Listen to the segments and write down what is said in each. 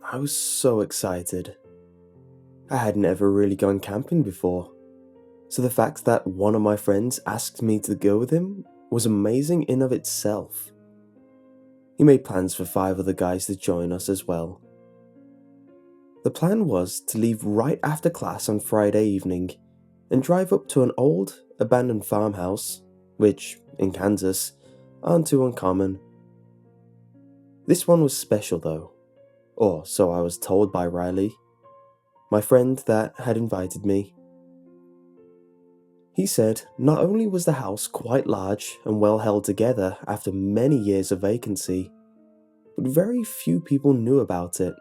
I was so excited. I hadn't ever really gone camping before, so the fact that one of my friends asked me to go with him was amazing in of itself. He made plans for 5 other guys to join us as well. The plan was to leave right after class on Friday evening and drive up to an old, abandoned farmhouse, which, in Kansas, aren't too uncommon. This one was special though, or so I was told by Riley, my friend that had invited me. He said not only was the house quite large and well held together after many years of vacancy, but very few people knew about it,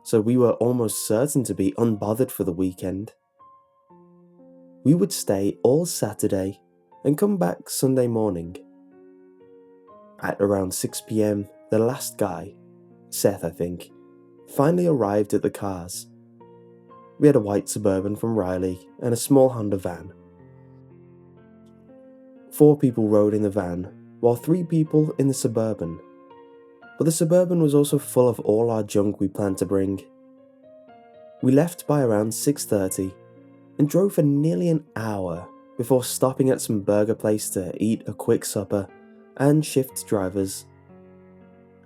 so we were almost certain to be unbothered for the weekend. We would stay all Saturday and come back Sunday morning. At around 6 PM, the last guy, Seth I think, finally arrived at the cars. We had a white Suburban from Riley and a small Honda van. 4 people rode in the van, while 3 people in the Suburban. But the Suburban was also full of all our junk we planned to bring. We left by around 6:30 and drove for nearly an hour before stopping at some burger place to eat a quick supper and shift drivers.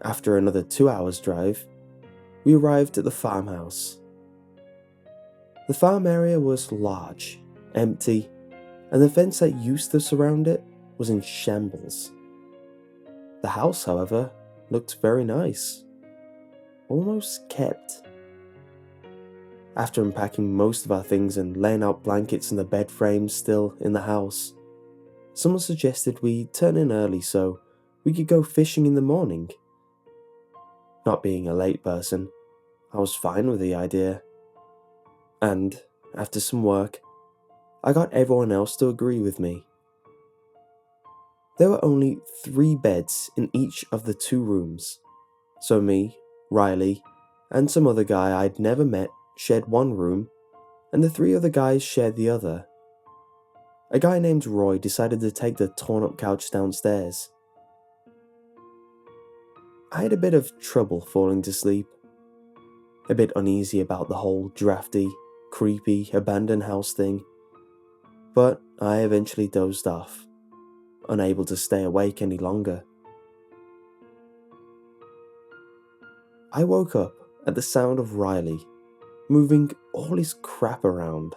After another 2 hours drive, we arrived at the farmhouse. The farm area was large, empty, and the fence that used to surround it was in shambles. The house, however, looked very nice, almost kept. After unpacking most of our things and laying out blankets and the bed frames still in the house, someone suggested we turn in early so we could go fishing in the morning. Not being a late person, I was fine with the idea. And, after some work, I got everyone else to agree with me. There were only 3 beds in each of the 2 rooms, so me, Riley, and some other guy I'd never met shared one room, and the 3 other guys shared the other. A guy named Roy decided to take the torn-up couch downstairs. I had a bit of trouble falling to sleep, a bit uneasy about the whole drafty, creepy, abandoned house thing, but I eventually dozed off, unable to stay awake any longer. I woke up at the sound of Riley moving all his crap around.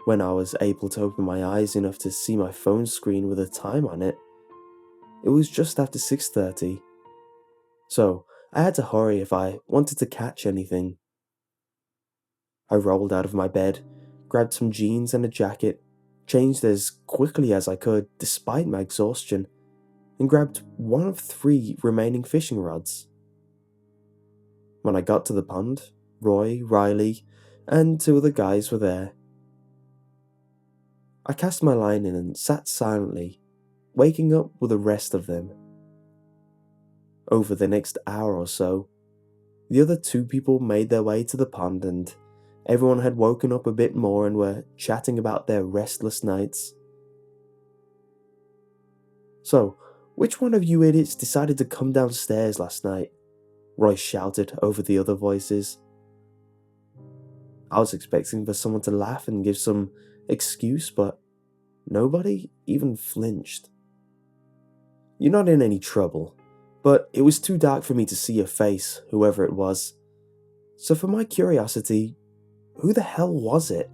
When I was able to open my eyes enough to see my phone screen with a time on it, it was just after 6:30, so I had to hurry if I wanted to catch anything. I rolled out of my bed, grabbed some jeans and a jacket, changed as quickly as I could despite my exhaustion, and grabbed one of 3 remaining fishing rods. When I got to the pond, Roy, Riley, and 2 other guys were there. I cast my line in and sat silently, waking up with the rest of them. Over the next hour or so, the other 2 people made their way to the pond and everyone had woken up a bit more and were chatting about their restless nights. "So, which one of you idiots decided to come downstairs last night?" Roy shouted over the other voices. I was expecting for someone to laugh and give some excuse, but nobody even flinched. "You're not in any trouble, but it was too dark for me to see your face, whoever it was. So for my curiosity, who the hell was it?"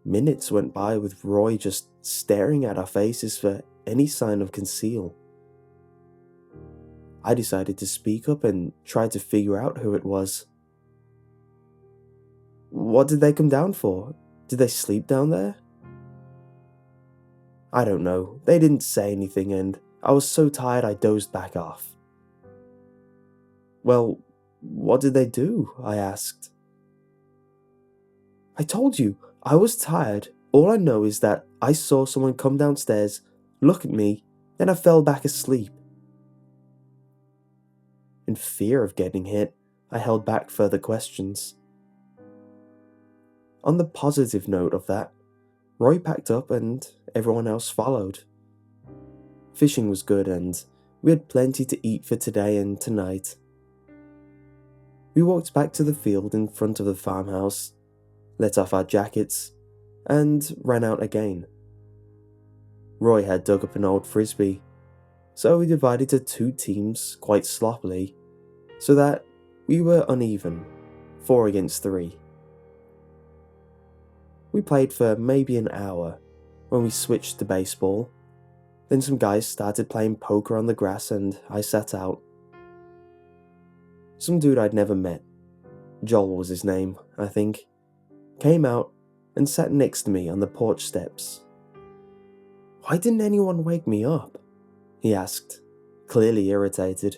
Minutes went by with Roy just staring at our faces for any sign of conceal. I decided to speak up and try to figure out who it was. "What did they come down for? Did they sleep down there?" "I don't know. They didn't say anything and I was so tired I dozed back off." "Well, what did they do?" I asked. "I told you, I was tired. All I know is that I saw someone come downstairs, look at me, then I fell back asleep." In fear of getting hit, I held back further questions. On the positive note of that, Roy packed up and everyone else followed. Fishing was good and We had plenty to eat for today and tonight. We walked back to the field in front of the farmhouse, let off our jackets, and ran out again. Roy had dug up an old frisbee, so we divided to 2 teams quite sloppily, so that we were uneven, 4 against 3. We played for maybe an hour when we switched to baseball. Then some guys started playing poker on the grass and I sat out. Some dude I'd never met, Joel was his name, I think, came out and sat next to me on the porch steps. "Why didn't anyone wake me up?" he asked, clearly irritated.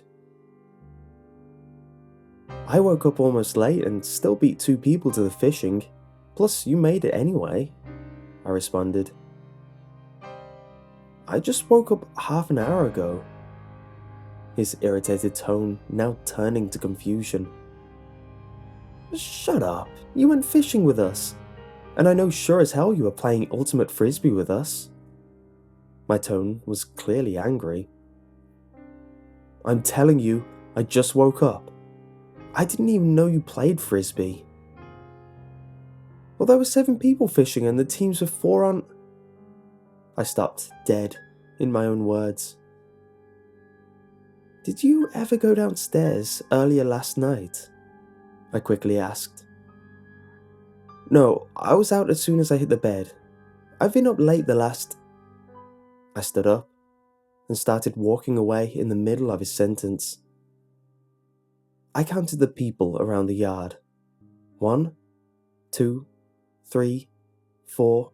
"I woke up almost late and still beat 2 people to the fishing, plus you made it anyway," I responded. "I just woke up half an hour ago," his irritated tone now turning to confusion. "Shut up, you went fishing with us, and I know sure as hell you were playing ultimate frisbee with us." My tone was clearly angry. "I'm telling you, I just woke up. I didn't even know you played frisbee." "Well, there were 7 people fishing and the teams were 4 on..." I stopped dead in my own words. "Did you ever go downstairs earlier last night?" I quickly asked. "No, I was out as soon as I hit the bed. I've been up late the last..." I stood up and started walking away in the middle of his sentence. I counted the people around the yard. 1, 2, 3, 4,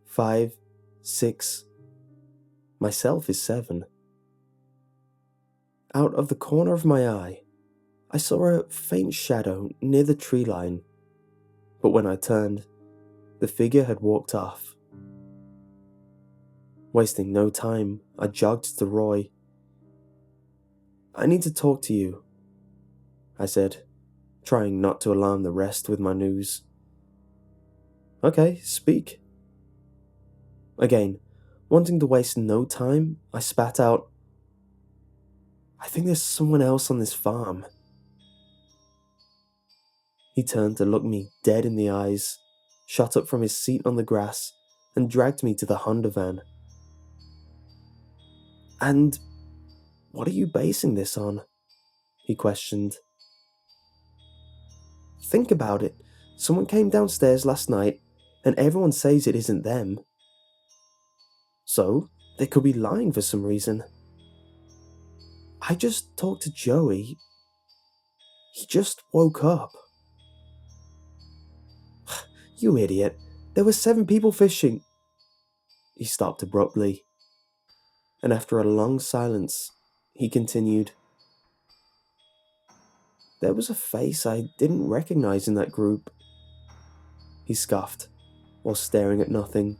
5, 6. Myself is 7. Out of the corner of my eye, I saw a faint shadow near the tree line, but when I turned, the figure had walked off. Wasting no time, I jogged to Roy. "I need to talk to you," I said, trying not to alarm the rest with my news. "Okay, speak." Again, wanting to waste no time, I spat out, "I think there's someone else on this farm." He turned to look me dead in the eyes, shot up from his seat on the grass, and dragged me to the Honda van. "And what are you basing this on?" he questioned. "Think about it. Someone came downstairs last night, and everyone says it isn't them. So, they could be lying for some reason. I just talked to Joey. He just woke up." "You idiot. There were 7 people fishing." He stopped abruptly, and after a long silence, he continued. "There was a face I didn't recognize in that group." He scoffed, while staring at nothing.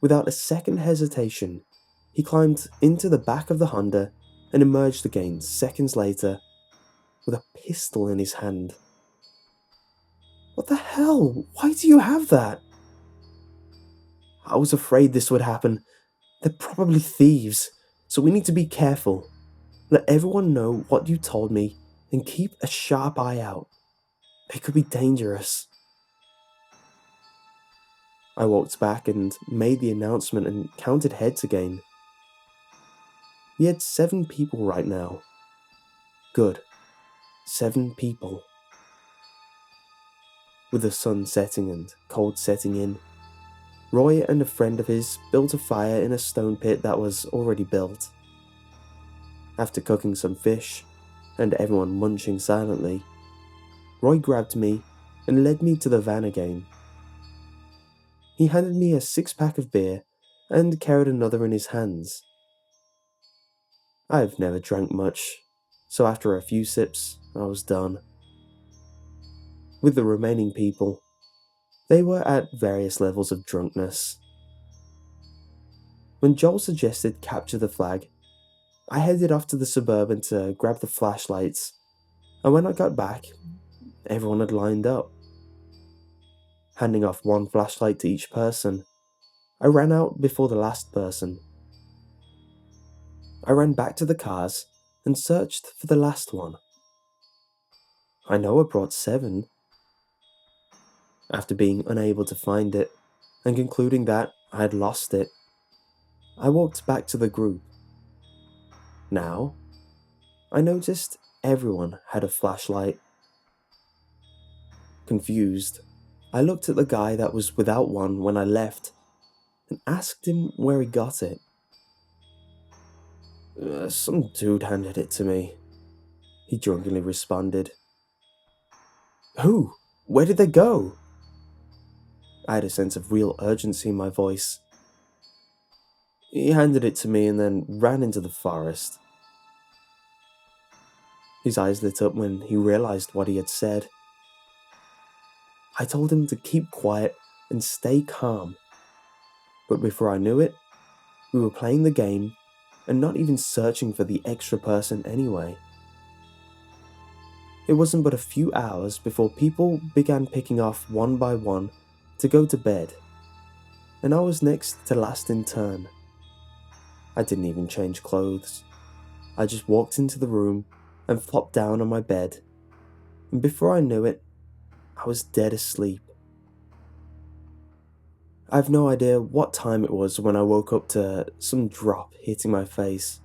Without a second hesitation, he climbed into the back of the Honda and emerged again seconds later, with a pistol in his hand. "What the hell? Why do you have that?" "I was afraid this would happen. They're probably thieves, so we need to be careful. Let everyone know what you told me and keep a sharp eye out. They could be dangerous." I walked back and made the announcement and counted heads again. We had 7 people right now. Good. 7 people. With the sun setting and cold setting in, Roy and a friend of his built a fire in a stone pit that was already built. After cooking some fish, and everyone munching silently, Roy grabbed me and led me to the van again. He handed me a 6-pack of beer and carried another in his hands. I've never drank much, so after a few sips, I was done. With the remaining people, they were at various levels of drunkenness. When Joel suggested capture the flag, I headed off to the Suburban to grab the flashlights, and when I got back, everyone had lined up. Handing off 1 flashlight to each person, I ran out before the last person. I ran back to the cars and searched for the last one. I know I brought 7. After being unable to find it and concluding that I had lost it, I walked back to the group. Now, I noticed everyone had a flashlight. Confused, I looked at the guy that was without one when I left and asked him where he got it. Some dude handed it to me," he drunkenly responded. "Who? Where did they go?" I had a sense of real urgency in my voice. "He handed it to me and then ran into the forest." His eyes lit up when he realized what he had said. I told him to keep quiet and stay calm. But before I knew it, we were playing the game and not even searching for the extra person anyway. It wasn't but a few hours before people began picking off one by one to go to bed, and I was next to last in turn. I didn't even change clothes. I just walked into the room and flopped down on my bed, and before I knew it, I was dead asleep. I have no idea what time it was when I woke up to some drop hitting my face.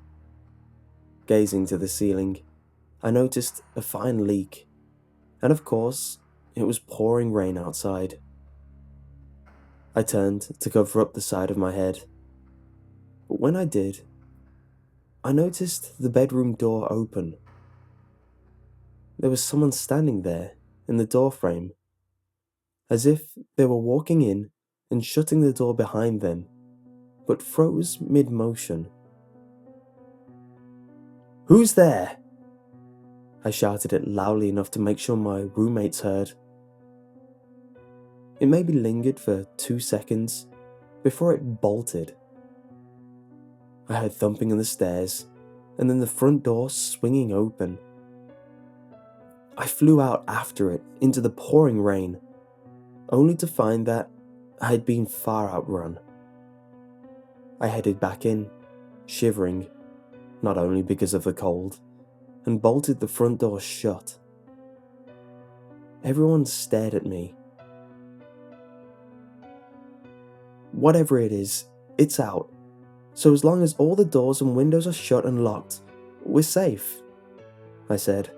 Gazing to the ceiling, I noticed a fine leak, and of course, it was pouring rain outside. I turned to cover up the side of my head, but when I did, I noticed the bedroom door open. There was someone standing there in the doorframe, as if they were walking in and shutting the door behind them, but froze mid-motion. "Who's there?" I shouted it loudly enough to make sure my roommates heard. It maybe lingered for 2 seconds before it bolted. I heard thumping on the stairs and then the front door swinging open. I flew out after it into the pouring rain, only to find that I had been far outrun. I headed back in, shivering, not only because of the cold, and bolted the front door shut. Everyone stared at me. "Whatever it is, it's out. So as long as all the doors and windows are shut and locked, we're safe," I said,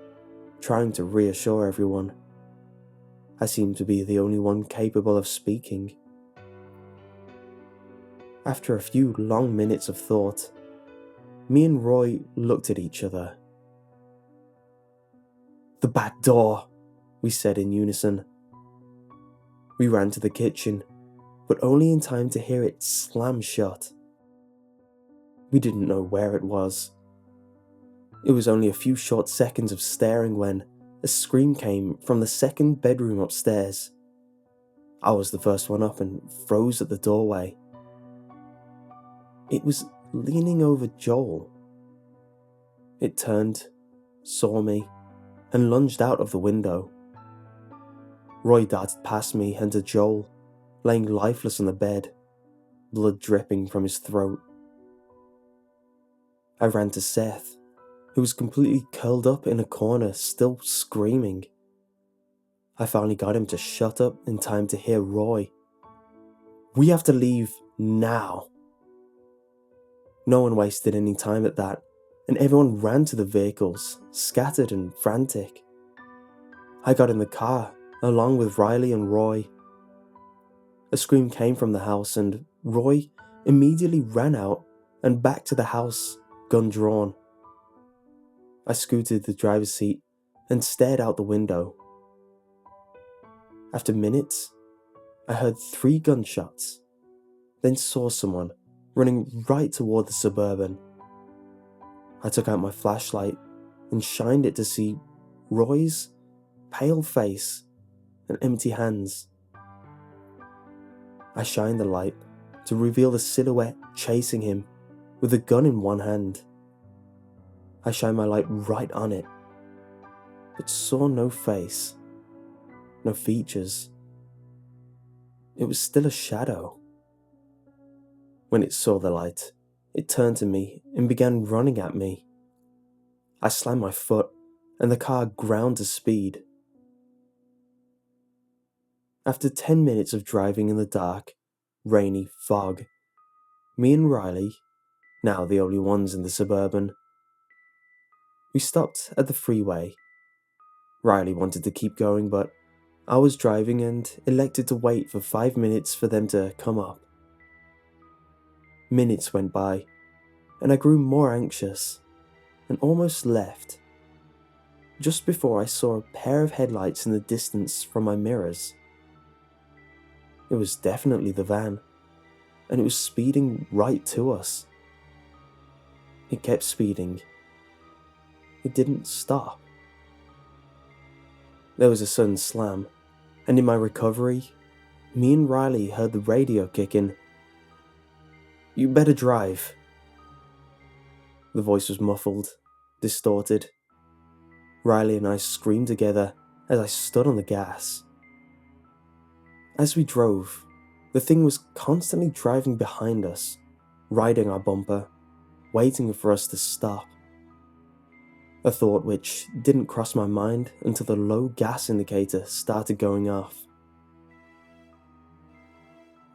trying to reassure everyone. I seemed to be the only one capable of speaking. After a few long minutes of thought, me and Roy looked at each other. "The back door," we said in unison. We ran to the kitchen, but only in time to hear it slam shut. We didn't know where it was. It was only a few short seconds of staring when a scream came from the second bedroom upstairs. I was the first one up and froze at the doorway. It was leaning over Joel. It turned, saw me, and lunged out of the window. Roy darted past me and to Joel, laying lifeless on the bed, blood dripping from his throat. I ran to Seth, who was completely curled up in a corner, still screaming. I finally got him to shut up in time to hear Roy. "We have to leave now." No one wasted any time at that, and everyone ran to the vehicles, scattered and frantic. I got in the car, along with Riley and Roy. A scream came from the house, and Roy immediately ran out and back to the house, gun drawn. I scooted the driver's seat and stared out the window. After minutes, I heard 3 gunshots, then saw someone running right toward the Suburban. I took out my flashlight and shined it to see Roy's pale face and empty hands. I shined the light to reveal the silhouette chasing him with a gun in one hand. I shined my light right on it, but saw no face, no features. It was still a shadow. When it saw the light, it turned to me and began running at me. I slammed my foot, and the car ground to speed. After 10 minutes of driving in the dark, rainy fog, me and Riley, now the only ones in the Suburban, we stopped at the freeway. Riley wanted to keep going, but I was driving and elected to wait for 5 minutes for them to come up. Minutes went by, and I grew more anxious, and almost left, just before I saw a pair of headlights in the distance from my mirrors. It was definitely the van, and it was speeding right to us. It kept speeding. It didn't stop. There was a sudden slam, and in my recovery, me and Riley heard the radio kick in. "You better drive." The voice was muffled, distorted. Riley and I screamed together as I stood on the gas. As we drove, the thing was constantly driving behind us, riding our bumper, waiting for us to stop. A thought which didn't cross my mind until the low gas indicator started going off.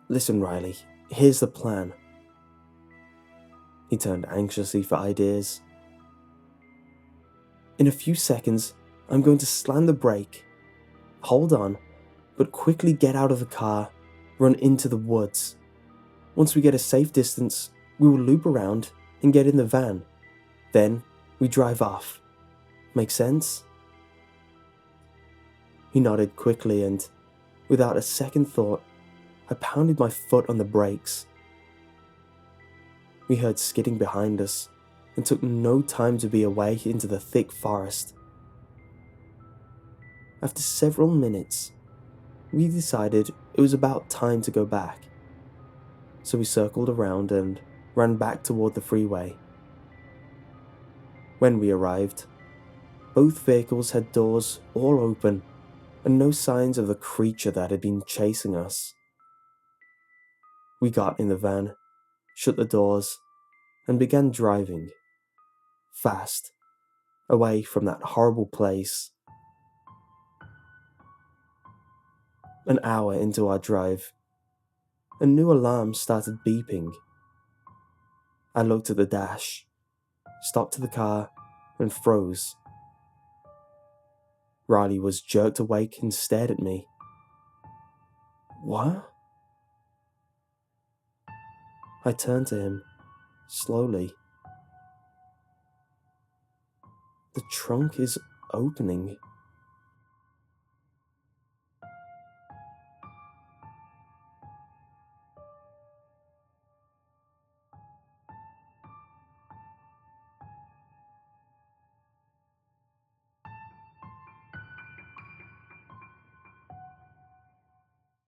"Listen, Riley, here's the plan." He turned anxiously for ideas. "In a few seconds, I'm going to slam the brake. Hold on, but quickly get out of the car, run into the woods. Once we get a safe distance, we will loop around and get in the van. Then, we drive off. Make sense?" He nodded quickly, and, without a second thought, I pounded my foot on the brakes. We heard skidding behind us, and took no time to be away into the thick forest. After several minutes, we decided it was about time to go back, so we circled around and ran back toward the freeway. When we arrived, both vehicles had doors all open and no signs of the creature that had been chasing us. We got in the van, shut the doors, and began driving, fast, away from that horrible place. An hour into our drive, a new alarm started beeping. I looked at the dash, stopped the car, and froze. Riley was jerked awake and stared at me. "What?" I turned to him, slowly. "The trunk is opening."